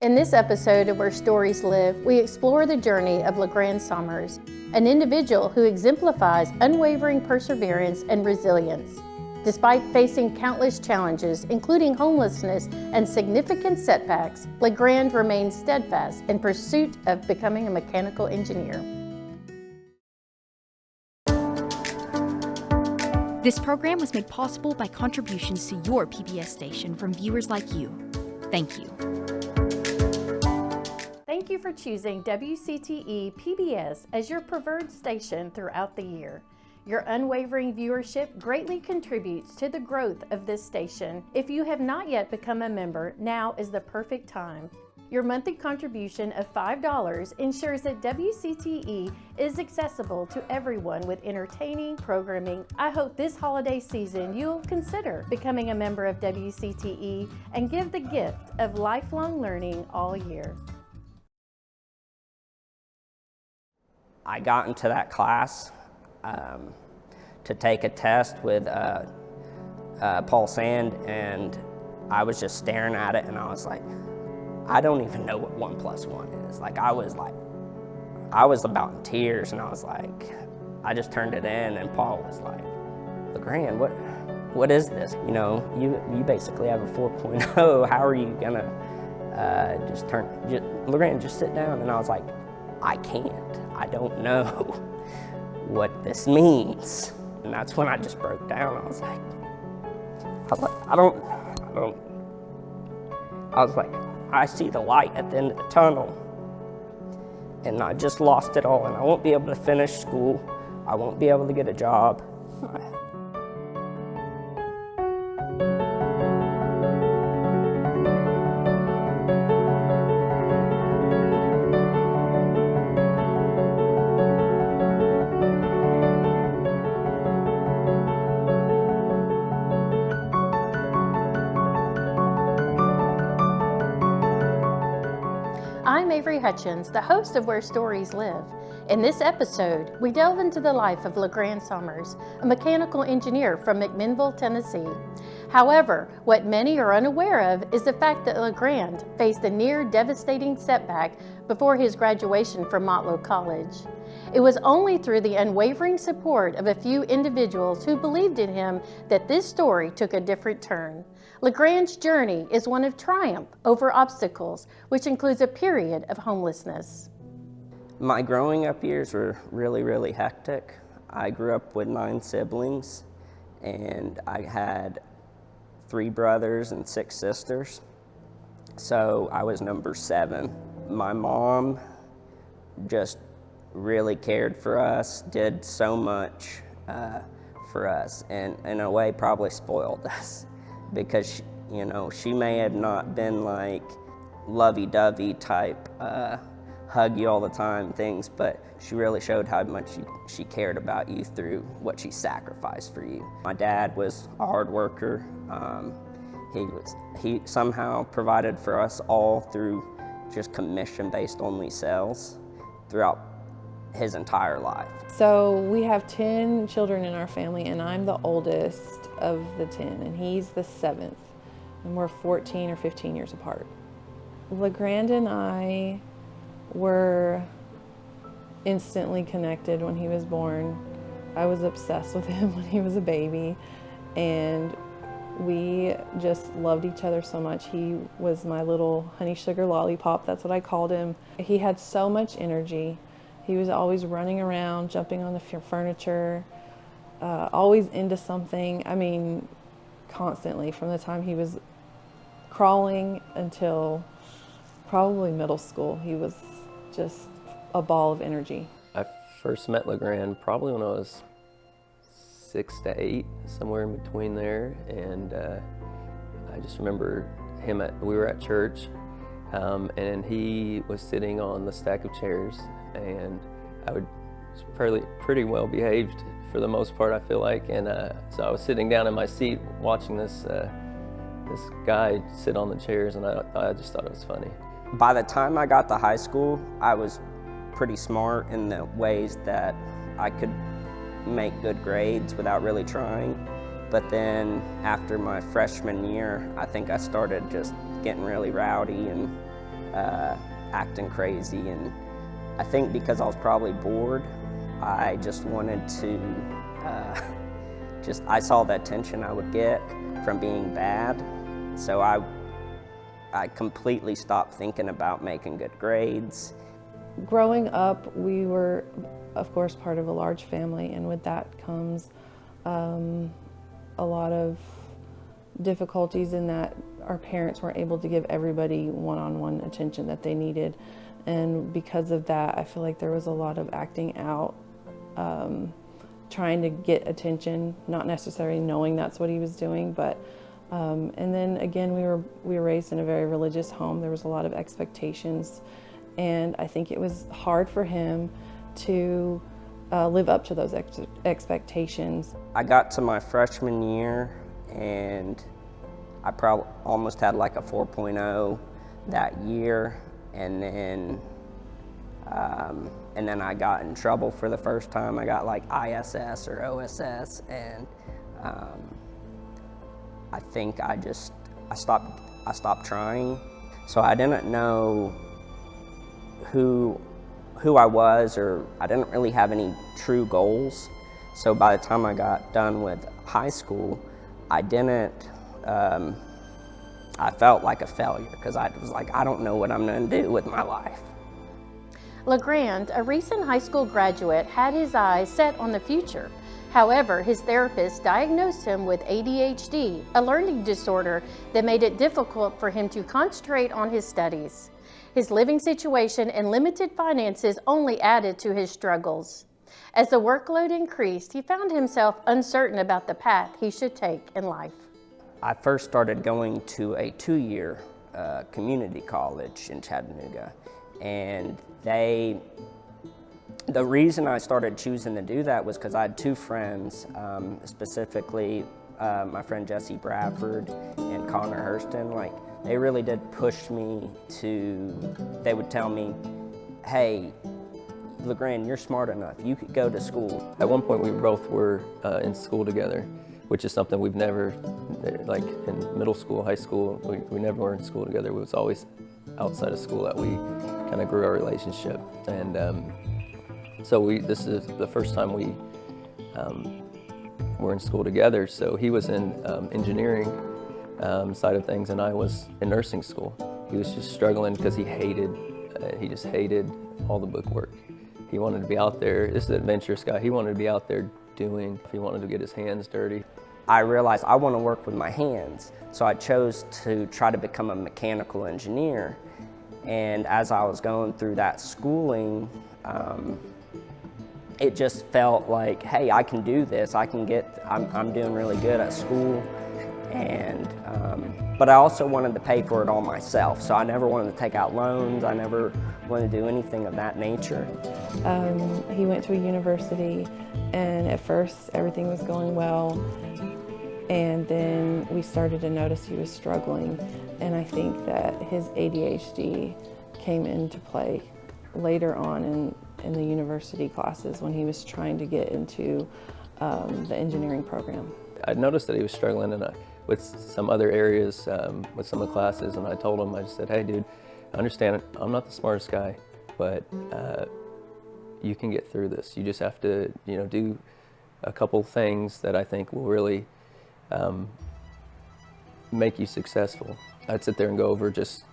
In this episode of Where Stories Live, we explore the journey of Legrand Sommers, an individual who exemplifies unwavering perseverance and resilience. Despite facing countless challenges, including homelessness and significant setbacks, Legrand remains steadfast in pursuit of becoming a mechanical engineer. This program was made possible by contributions to your PBS station from viewers like you. Thank you. Thank you for choosing WCTE PBS as your preferred station throughout the year. Your unwavering viewership greatly contributes to the growth of this station. If you have not yet become a member, now is the perfect time. Your monthly contribution of $5 ensures that WCTE is accessible to everyone with entertaining programming. I hope this holiday season you'll consider becoming a member of WCTE and give the gift of lifelong learning all year. I got into that class to take a test with Paul Sand, and I was just staring at it, and I was like, I don't even know what 1 + 1 is. I was about in tears, and I was like, I just turned it in, and Paul was like, Legrand, what is this? You know, you basically have a 4.0. How are you gonna Legrand, just sit down? And I was like, I can't. I don't know what this means. And that's when I just broke down. I was like, I was like, I see the light at the end of the tunnel, and I just lost it all, and I won't be able to finish school. I won't be able to get a job. I'm Avery Hutchins, the host of Where Stories Live. In this episode, we delve into the life of Legrand Sommers, a mechanical engineer from McMinnville, Tennessee. However, what many are unaware of is the fact that Legrand faced a near devastating setback before his graduation from Motlow College. It was only through the unwavering support of a few individuals who believed in him that this story took a different turn. Legrand's journey is one of triumph over obstacles, which includes a period of homelessness. My growing up years were really, really hectic. I grew up with 9 siblings, and I had 3 brothers and 6 sisters. So I was number 7. My mom just really cared for us, did so much for us, and in a way probably spoiled us, because she may have not been like lovey-dovey type, hug you all the time things, but she really showed how much she cared about you through what she sacrificed for you. My dad was a hard worker. He somehow provided for us all through just commission-based only sales throughout his entire life. So we have 10 children in our family, and I'm the oldest of the 10, and he's the 7th, and we're 14 or 15 years apart. Legrand and I were instantly connected when he was born. I was obsessed with him when he was a baby, and we just loved each other so much. He was my little honey sugar lollipop, that's what I called him. He had so much energy. He was always running around, jumping on the furniture, always into something. I mean, constantly, from the time he was crawling until probably middle school. He was just a ball of energy. I first met Legrand probably when I was 6 to 8, somewhere in between there, and I just remember we were at church, and he was sitting on the stack of chairs, and I was pretty well behaved for the most part, I feel like, and so I was sitting down in my seat watching this guy sit on the chairs, and I just thought it was funny. By the time I got to high school, I was pretty smart in the ways that I could make good grades without really trying. But then after my freshman year, I think I started just getting really rowdy and acting crazy, and I think because I was probably bored, I just wanted to, I saw the attention I would get from being bad, so I completely stopped thinking about making good grades. Growing up, we were, of course, part of a large family, and with that comes a lot of difficulties in that our parents weren't able to give everybody one-on-one attention that they needed. And because of that, I feel like there was a lot of acting out, trying to get attention, not necessarily knowing that's what he was doing, but and then again, we were raised in a very religious home. There was a lot of expectations, and I think it was hard for him to live up to those expectations. I got to my freshman year, and I probably almost had like a 4.0 that year, and then I got in trouble for the first time. I got like ISS or OSS, and I think I stopped trying. So I didn't know who I was, or I didn't really have any true goals. So by the time I got done with high school, I felt like a failure, because I was like, I don't know what I'm going to do with my life. Legrand, a recent high school graduate, had his eyes set on the future. However, his therapist diagnosed him with ADHD, a learning disorder that made it difficult for him to concentrate on his studies. His living situation and limited finances only added to his struggles. As the workload increased, he found himself uncertain about the path he should take in life. I first started going to a 2-year community college in Chattanooga, and the reason I started choosing to do that was because I had 2 friends, specifically my friend Jesse Bradford and Connor Hurston. Like, they really did push me they would tell me, hey, Legrand, you're smart enough, you could go to school. At one point we both were in school together, which is something we've never, like in middle school, high school, we never were in school together. It was always outside of school that we kind of grew our relationship. And so this is the first time we were in school together. So he was in engineering side of things, and I was in nursing school. He was just struggling because he just hated all the book work. He wanted to be out there. This is an adventurous guy. He wanted to be out there doing. He wanted to get his hands dirty. I realized I want to work with my hands, so I chose to try to become a mechanical engineer. And as I was going through that schooling, it just felt like, hey, I can do this. I'm doing really good at school, and but I also wanted to pay for it all myself. So I never wanted to take out loans. I never wanted to do anything of that nature. He went to a university, and at first everything was going well, and then we started to notice he was struggling, and I think that his ADHD came into play later on in the university classes when he was trying to get into the engineering program. I noticed that he was struggling with some other areas, with some of the classes, and I told him, I just said, hey dude, I understand I'm not the smartest guy, but you can get through this. You just have to, do a couple things that I think will really make you successful. I'd sit there and go over just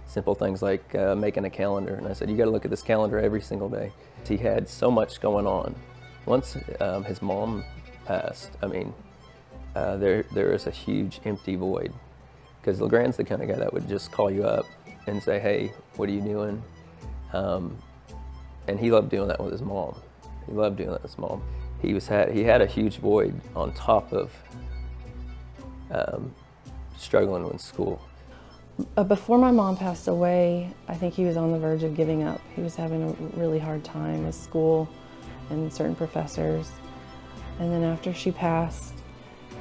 simple things like making a calendar, and I said, you got to look at this calendar every single day. He had so much going on. Once his mom passed, there is a huge empty void, because Legrand's the kind of guy that would just call you up and say, hey, what are you doing? And he loved doing that with his mom. He loved doing that with his mom. He had a huge void on top of struggling with school. Before my mom passed away, I think he was on the verge of giving up. He was having a really hard time with school and certain professors. And then after she passed,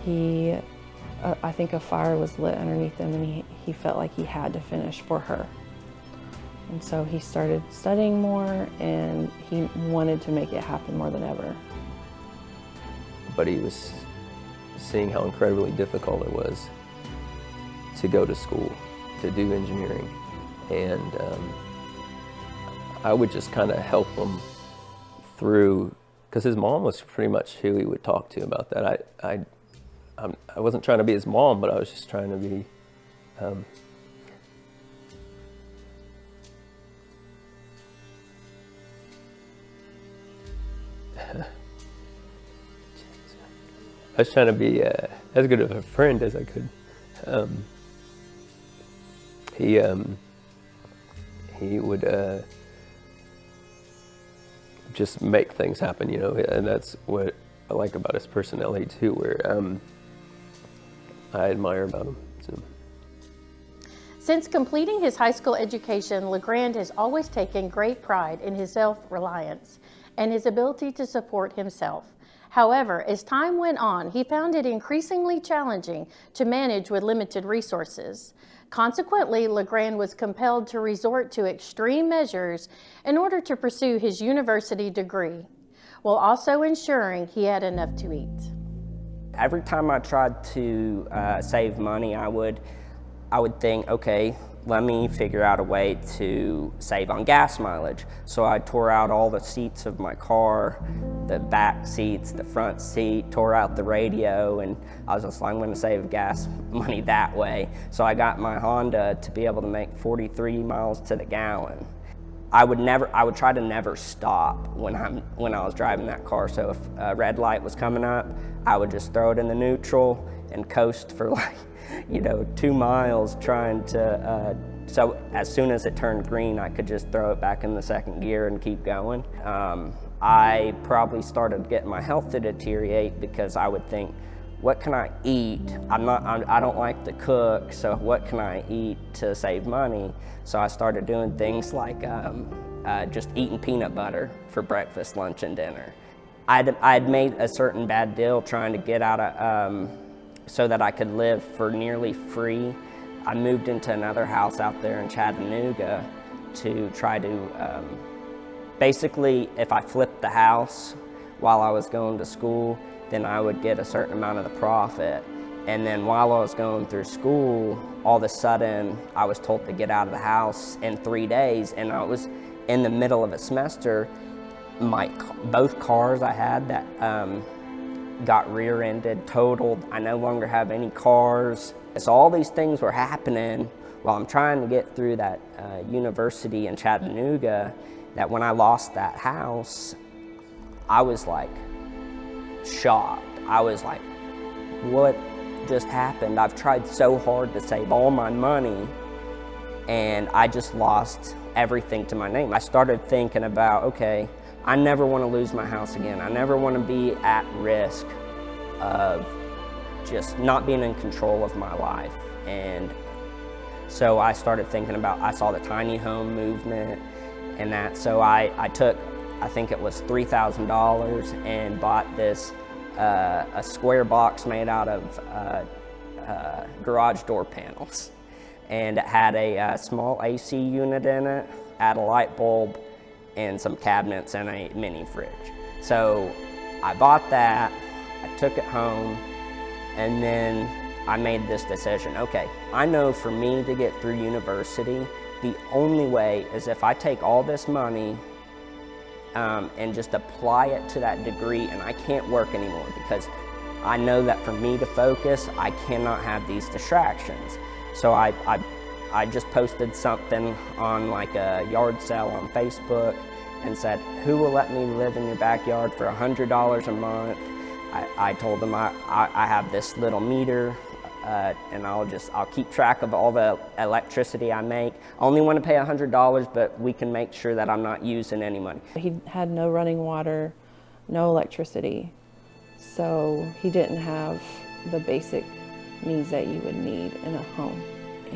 I think a fire was lit underneath him, and he felt like he had to finish for her. And so he started studying more, and he wanted to make it happen more than ever. But he was seeing how incredibly difficult it was to go to school, to do engineering. and I would just kind of help him through, because his mom was pretty much who he would talk to about that. I wasn't trying to be his mom, but I was just trying to be I was trying to be as good of a friend as I could. He would just make things happen, you know, and that's what I like about his personality too, where I admire about him. So. Since completing his high school education, Legrand has always taken great pride in his self-reliance and his ability to support himself. However, as time went on, he found it increasingly challenging to manage with limited resources. Consequently, Legrand was compelled to resort to extreme measures in order to pursue his university degree, while also ensuring he had enough to eat. Every time I tried to save money, I would think, okay, let me figure out a way to save on gas mileage. So I tore out all the seats of my car, the back seats, the front seat, tore out the radio, and I was just like, I'm gonna save gas money that way. So I got my Honda to be able to make 43 miles to the gallon. I would try to never stop when I was driving that car. So if a red light was coming up, I would just throw it in the neutral and coast for like, 2 miles trying to, so as soon as it turned green, I could just throw it back in the second gear and keep going. I probably started getting my health to deteriorate because I would think, what can I eat? I don't like to cook, so what can I eat to save money? So I started doing things like just eating peanut butter for breakfast, lunch, and dinner. I'd made a certain bad deal trying to get out of, so that I could live for nearly free. I moved into another house out there in Chattanooga to try to, basically, if I flipped the house while I was going to school, then I would get a certain amount of the profit. And then while I was going through school, all of a sudden, I was told to get out of the house in 3 days, and I was in the middle of a semester. Both cars I had that got rear-ended, totaled. I no longer have any cars. So all these things were happening while I'm trying to get through that university in Chattanooga, that when I lost that house, I was like shocked. I was like, what just happened? I've tried so hard to save all my money and I just lost everything to my name. I started thinking about, okay, I never want to lose my house again. I never want to be at risk of just not being in control of my life. And so I started thinking about, I saw the tiny home movement and that. So I took, I think it was $3,000 and bought this, a square box made out of garage door panels. And it had a small AC unit in it, had a light bulb, and some cabinets and a mini fridge. So I bought that, I took it home, and then I made this decision. Okay, I know for me to get through university, the only way is if I take all this money and just apply it to that degree, and I can't work anymore because I know that for me to focus, I cannot have these distractions. So I just posted something on like a yard sale on Facebook and said, who will let me live in your backyard for $100 a month? I told them I have this little meter and I'll keep track of all the electricity I make. I only want to pay $100, but we can make sure that I'm not using any money. He had no running water, no electricity, so he didn't have the basic needs that you would need in a home.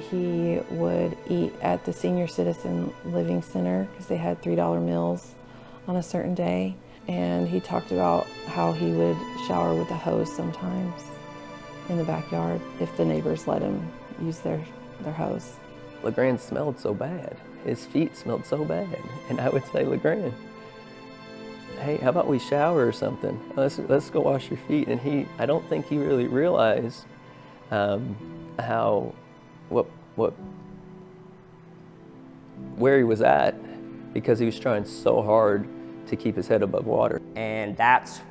He would eat at the Senior Citizen Living Center because they had $3 meals on a certain day. And he talked about how he would shower with a hose sometimes in the backyard if the neighbors let him use their hose. Legrand smelled so bad. His feet smelled so bad. And I would say, Legrand, hey, how about we shower or something? Let's go wash your feet. And I don't think he really realized where he was at because he was trying so hard to keep his head above water. And that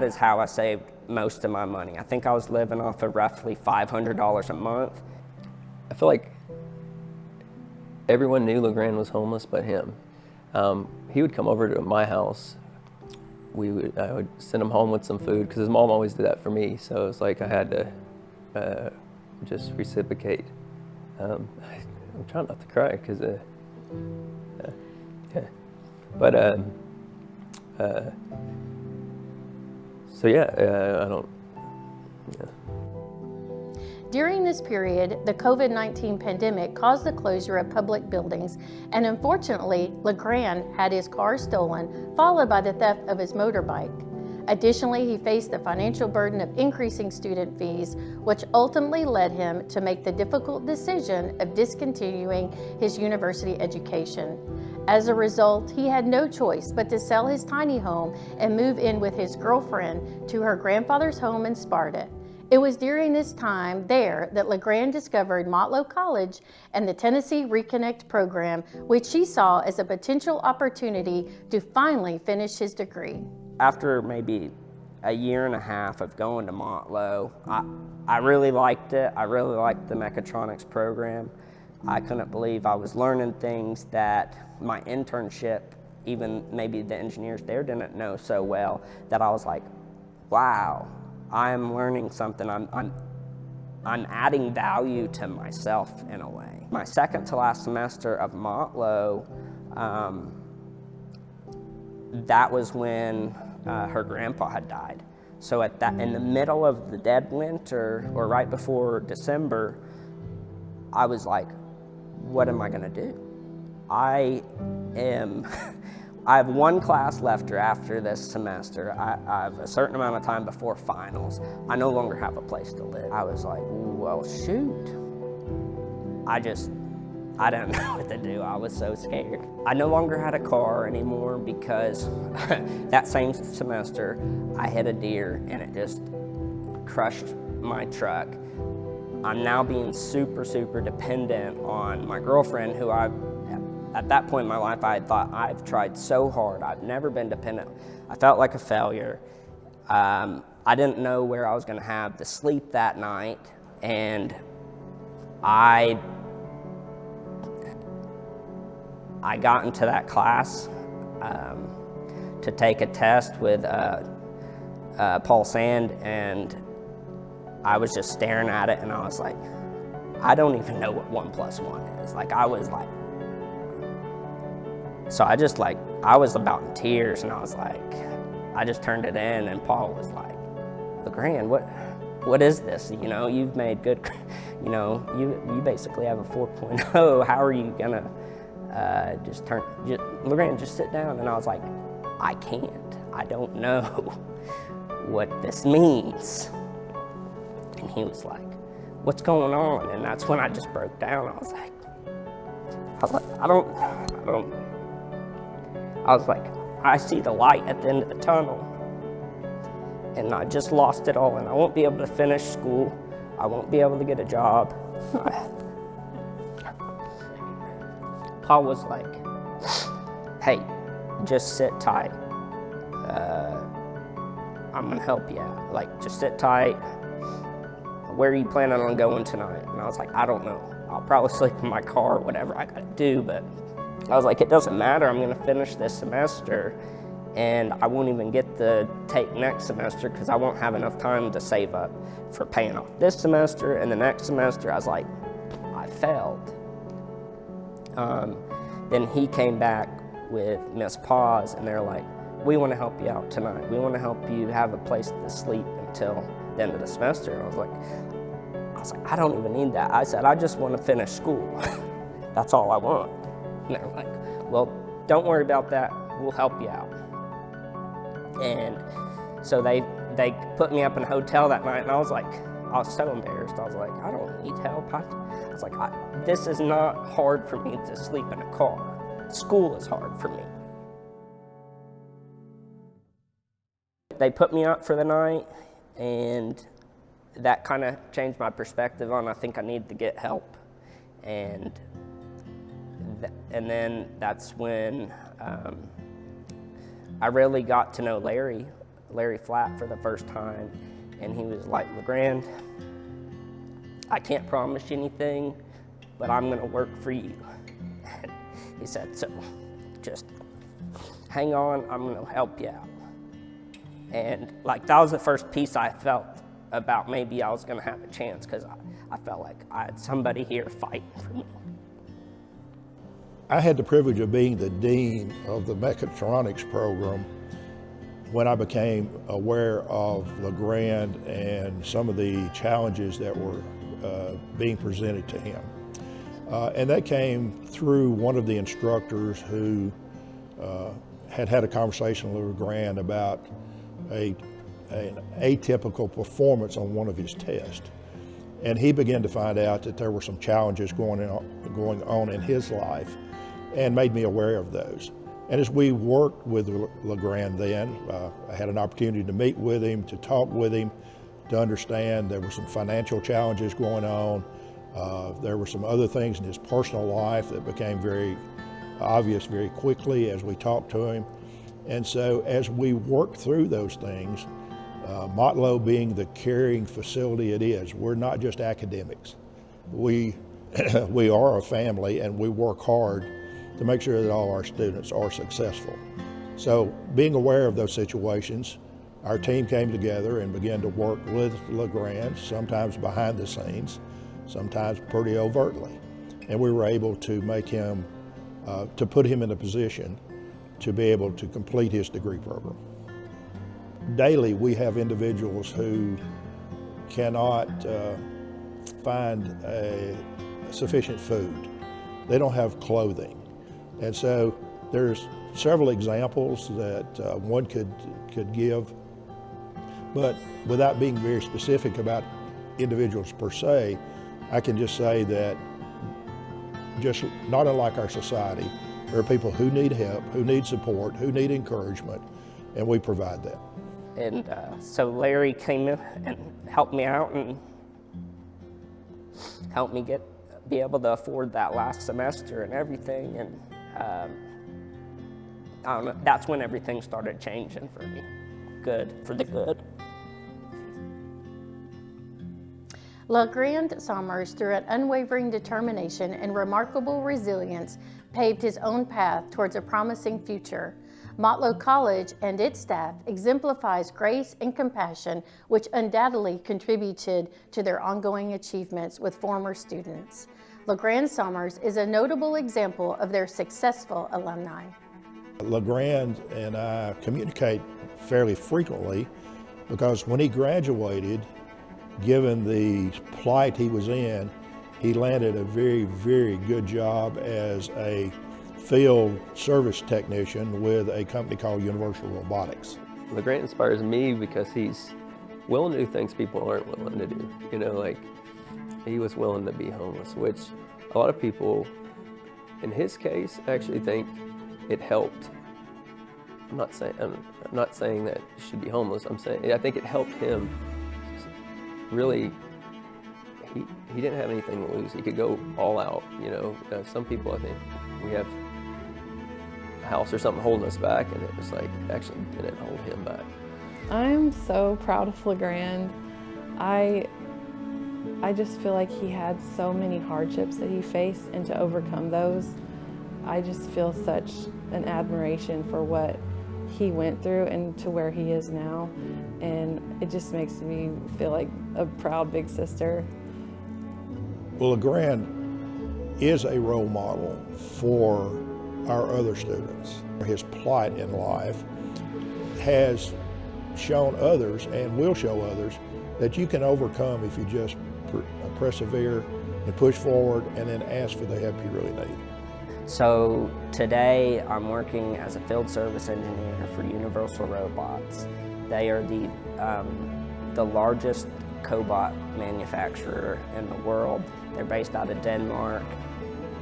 is how I saved most of my money. I think I was living off of roughly $500 a month. I feel like everyone knew Legrand was homeless but him. He would come over to my house. I would send him home with some food because his mom always did that for me. So it's like I had to just reciprocate. I'm trying not to cry because, yeah. But so yeah, I don't. Yeah. During this period, the COVID-19 pandemic caused the closure of public buildings, and unfortunately, Legrand had his car stolen, followed by the theft of his motorbike. Additionally, he faced the financial burden of increasing student fees, which ultimately led him to make the difficult decision of discontinuing his university education. As a result, he had no choice but to sell his tiny home and move in with his girlfriend to her grandfather's home in Sparta. It was during this time there that Legrand discovered Motlow College and the Tennessee Reconnect program, which he saw as a potential opportunity to finally finish his degree. After maybe a year and a half of going to Motlow, I really liked it. I really liked the mechatronics program. I couldn't believe I was learning things that my internship, even maybe the engineers there didn't know so well, that I was like, wow. I'm learning something. I'm adding value to myself in a way. My second to last semester of Motlow, that was when her grandpa had died. So in the middle of the dead winter, or right before December, I was like, what am I gonna do? I have one class left after this semester. I have a certain amount of time before finals. I no longer have a place to live. I was like, well, shoot. I didn't know what to do. I was so scared. I no longer had a car anymore because that same semester, I hit a deer and it just crushed my truck. I'm now being super, super dependent on my girlfriend, who at that point in my life, I had thought, I've tried so hard. I've never been dependent. I felt like a failure. I didn't know where I was gonna have the sleep that night. And I got into that class to take a test with Paul Sand, and I was just staring at it and I was like, I don't even know what 1 + 1 is. Like, I was like, so I was about in tears, and I was like, I just turned it in, and Paul was like, Legrand, what is this? You know, you've made good, you know, you basically have a 4.0. How are you gonna Legrand, just sit down? And I was like, I can't. I don't know what this means. And he was like, what's going on? And that's when I just broke down. I was like, I see the light at the end of the tunnel, and I just lost it all, and I won't be able to finish school. I won't be able to get a job. Paul was like, hey, just sit tight. I'm gonna help you out. Like, just sit tight. Where are you planning on going tonight? And I was like, I don't know. I'll probably sleep in my car, whatever I gotta do, but I was like, it doesn't matter. I'm gonna finish this semester, and I won't even get the take next semester because I won't have enough time to save up for paying off this semester and the next semester. I was like, I failed. Then he came back with Miss Paws, and they're like, we want to help you out tonight. We want to help you have a place to sleep until the end of the semester. And I was like, I don't even need that. I said, I just want to finish school. That's all I want. And they're like, well, don't worry about that. We'll help you out. And so they put me up in a hotel that night, and I was so embarrassed. I was like, I don't need help. I was like, this is not hard for me to sleep in a car. School is hard for me. They put me up for the night, and that kind of changed my perspective on, I think I need to get help. And And then that's when I really got to know Larry Flatt for the first time. And he was like, Legrand, I can't promise you anything, but I'm gonna work for you. And he said, so just hang on, I'm gonna help you out. And like that was the first piece I felt about maybe I was gonna have a chance, because I felt like I had somebody here fighting for me. I had the privilege of being the dean of the mechatronics program when I became aware of Legrand and some of the challenges that were being presented to him. And that came through one of the instructors who had a conversation with Legrand about an atypical performance on one of his tests. And he began to find out that there were some challenges going on in his life, and made me aware of those. And as we worked with Legrand then, I had an opportunity to meet with him, to talk with him, to understand there were some financial challenges going on. There were some other things in his personal life that became very obvious very quickly as we talked to him. And so as we worked through those things, Motlow being the caring facility it is, we're not just academics. We are a family, and we work hard to make sure that all our students are successful. So being aware of those situations, our team came together and began to work with Legrand, sometimes behind the scenes, sometimes pretty overtly. And we were able to make him, to put him in a position to be able to complete his degree program. Daily, we have individuals who cannot find sufficient food. They don't have clothing. And so there's several examples that one could give, but without being very specific about individuals per se, I can just say that just not unlike our society, there are people who need help, who need support, who need encouragement, and we provide that. And so Larry came in and helped me out and helped me be able to afford that last semester and everything. And I don't know, that's when everything started changing for me. For the good. Legrand Sommers, through an unwavering determination and remarkable resilience, paved his own path towards a promising future. Motlow College and its staff exemplifies grace and compassion, which undoubtedly contributed to their ongoing achievements with former students. Legrand Sommers is a notable example of their successful alumni. Legrand and I communicate fairly frequently because when he graduated, given the plight he was in, he landed a very, very good job as a field service technician with a company called Universal Robotics. Legrand inspires me because he's willing to do things people aren't willing to do. You know, like he was willing to be homeless, which a lot of people, in his case, actually think it helped. I'm not saying that you should be homeless. I think it helped him. Really, he didn't have anything to lose. He could go all out. You know, some people, I think we have a house or something holding us back, and it was like actually didn't hold him back. I'm so proud of Legrand. I just feel like he had so many hardships that he faced, and to overcome those, I just feel such an admiration for what he went through and to where he is now. And it just makes me feel like a proud big sister. Well, Legrand is a role model for our other students. His plight in life has shown others and will show others that you can overcome if you just persevere and push forward and then ask for the help you really need. So today I'm working as a field service engineer for Universal Robots. They are the largest cobot manufacturer in the world. They're based out of Denmark,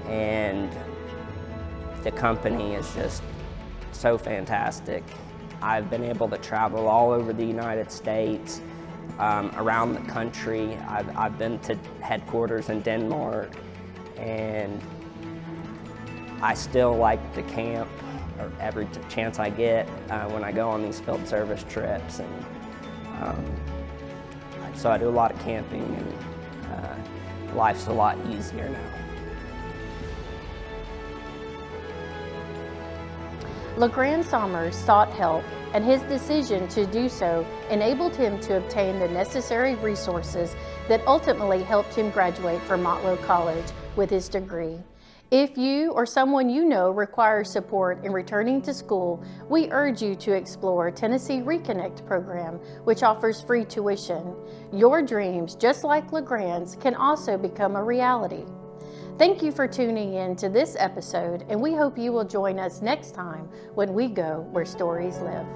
and the company is just so fantastic. I've been able to travel all over the United States, around the country. I've been to headquarters in Denmark, and I still like to camp or every chance I get when I go on these field service trips, and so I do a lot of camping, and life's a lot easier now. Legrand Sommers sought help, and his decision to do so enabled him to obtain the necessary resources that ultimately helped him graduate from Motlow College with his degree. If you or someone you know requires support in returning to school, we urge you to explore Tennessee Reconnect program, which offers free tuition. Your dreams, just like Legrand's, can also become a reality. Thank you for tuning in to this episode, and we hope you will join us next time when we go where stories live.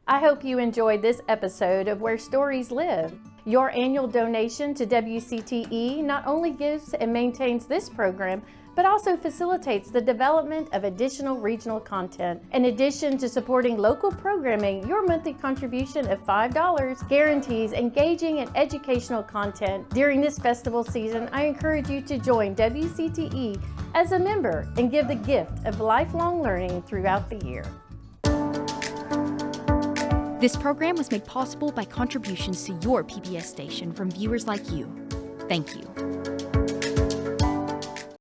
I hope you enjoyed this episode of Where Stories Live. Your annual donation to WCTE not only gives and maintains this program, but also facilitates the development of additional regional content. In addition to supporting local programming, your monthly contribution of $5 guarantees engaging and educational content. During this festival season, I encourage you to join WCTE as a member and give the gift of lifelong learning throughout the year. This program was made possible by contributions to your PBS station from viewers like you. Thank you.